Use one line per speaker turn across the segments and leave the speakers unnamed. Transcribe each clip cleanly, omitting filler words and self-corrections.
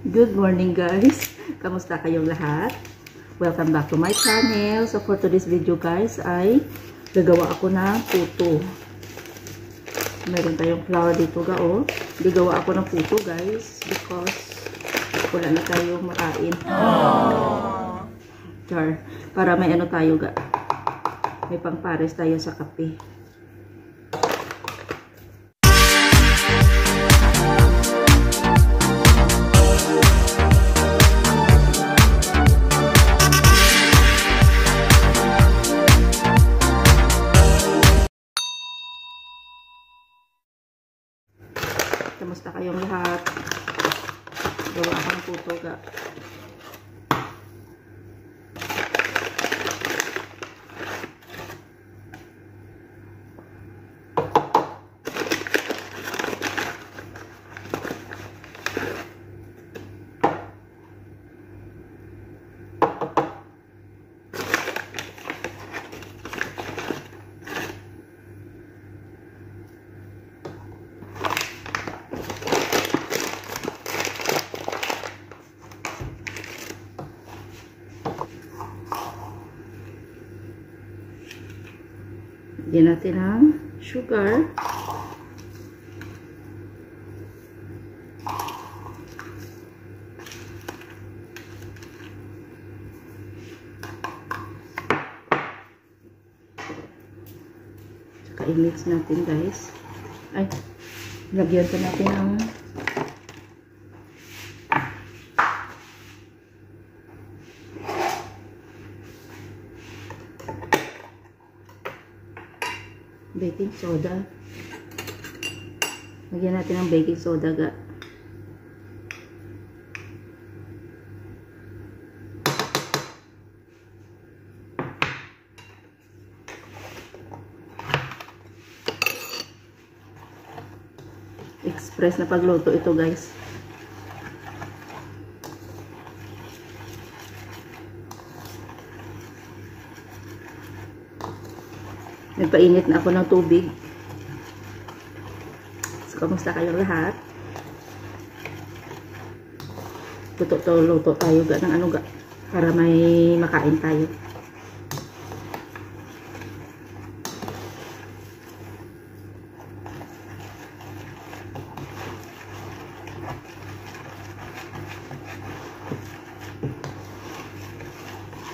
Good morning guys! Kamusta kayong lahat? Welcome back to my channel. So for today's video guys ay gagawa ako ng puto. Meron tayong flour dito gao. Gagawa ako ng puto guys because wala na tayong makain. Char. Para may ano tayo ga. May pangpares tayo sa kape. Kamusta kayong lahat? Gawa ako ng puto ga. Lagyan natin ang sugar. Saka i-mix natin guys. Ay, lagyan pa natin ang baking soda. Lagyan natin ng baking soda ga. Express na pagluto ito guys. Nagpainit na ako ng tubig. So, kamusta kayong lahat? Luto tayo ga ng ano ga para may makain tayo.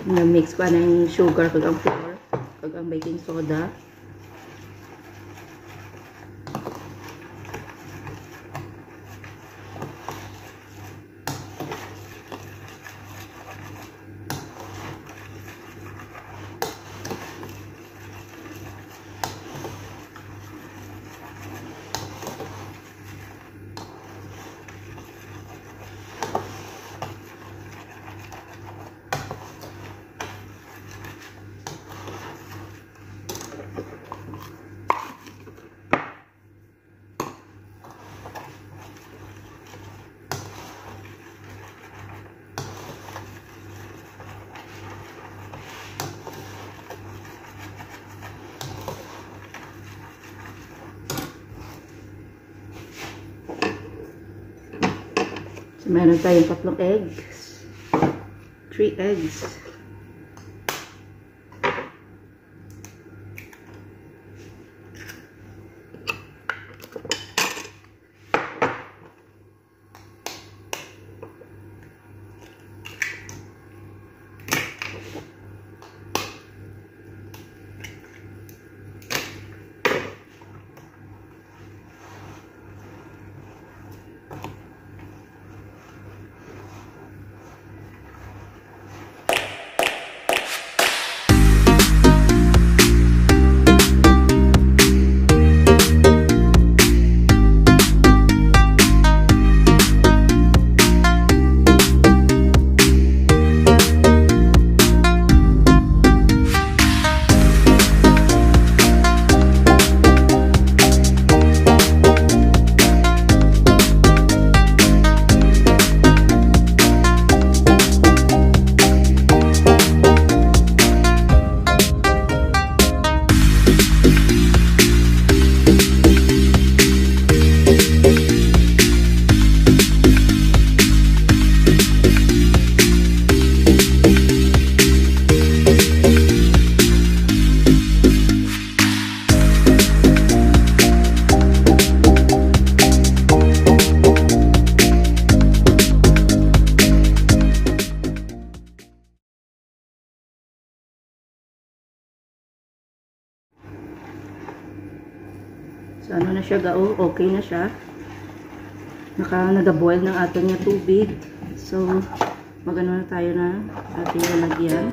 Na-mix pa ng sugar kag ang flour kag ang baking soda. So, meron tayong 3 eggs. 3 eggs. siya gao, okay na siya. Nag-boil ng atin niya tubig. So, magano na tayo na ating lalagyan.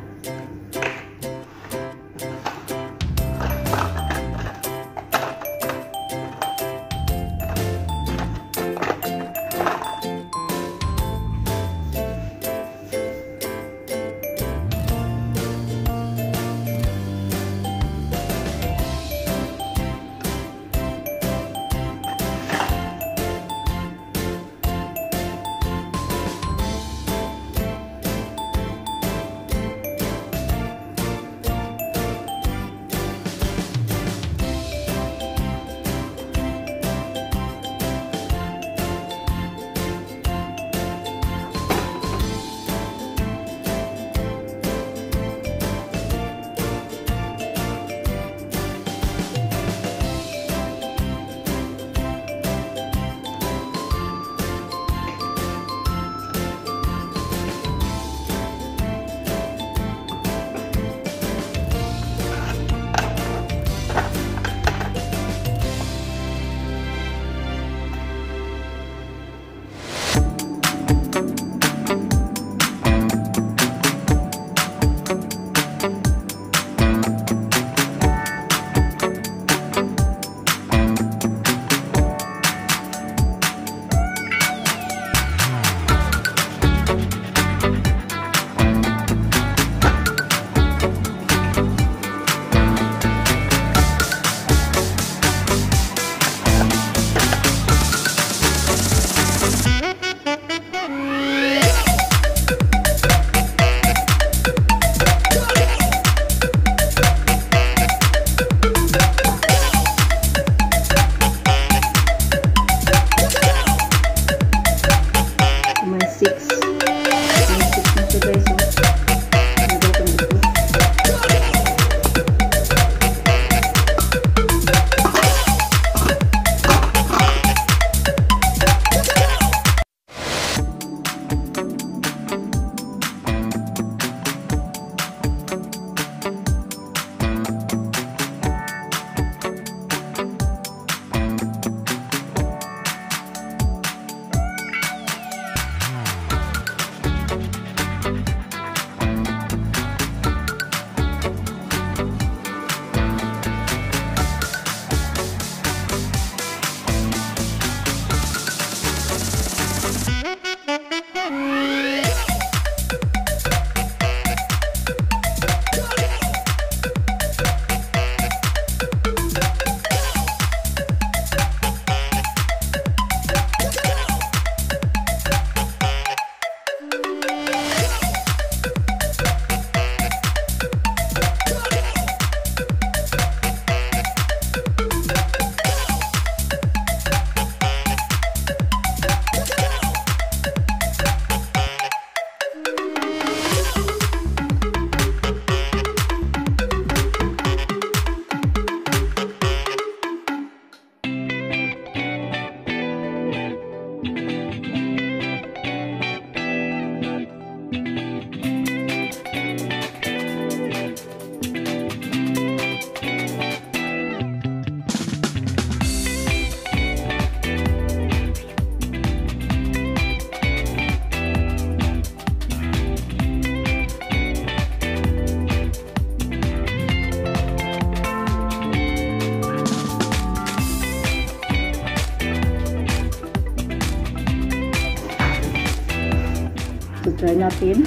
Try natin.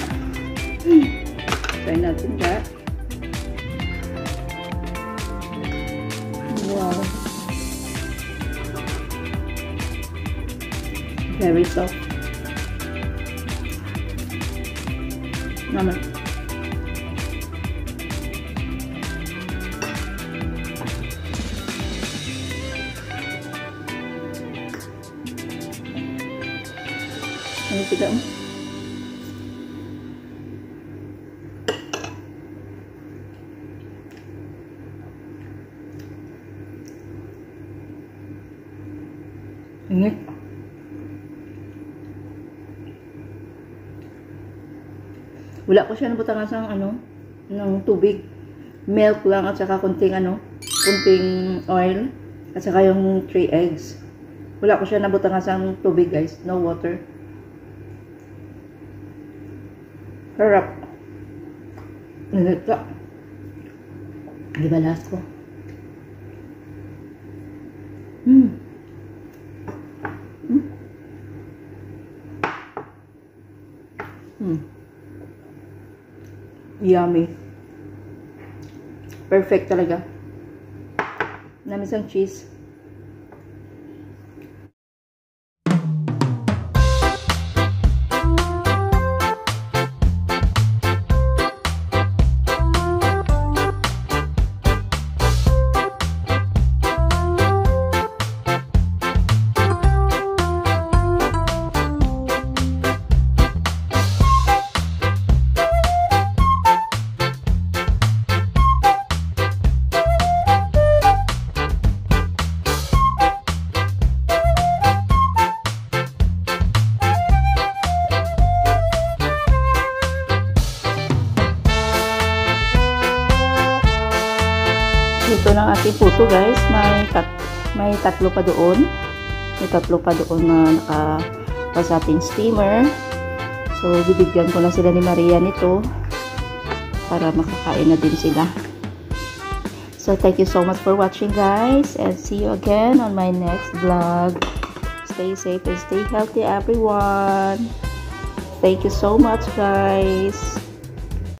Try natin ka. Wow. Very soft. Naman. Ano kita mo? Ingat. Wala ko siya nabutangan sa ng tubig. Milk lang at saka kunting kunting oil. At saka yung 3 eggs. Wala ko siya nabutangan sa tubig, guys. No water. Harap. Nilita. Di ba last ko? Yummy. Perfect talaga. Namis ang cheese. Ito ng ating puto, guys. May tatlo pa doon. May tatlo pa doon na naka sa ating steamer. So, bibigyan ko na sila ni Maria nito para makakain na din sila. So, thank you so much for watching, guys. And see you again on my next vlog. Stay safe and stay healthy, everyone. Thank you so much, guys.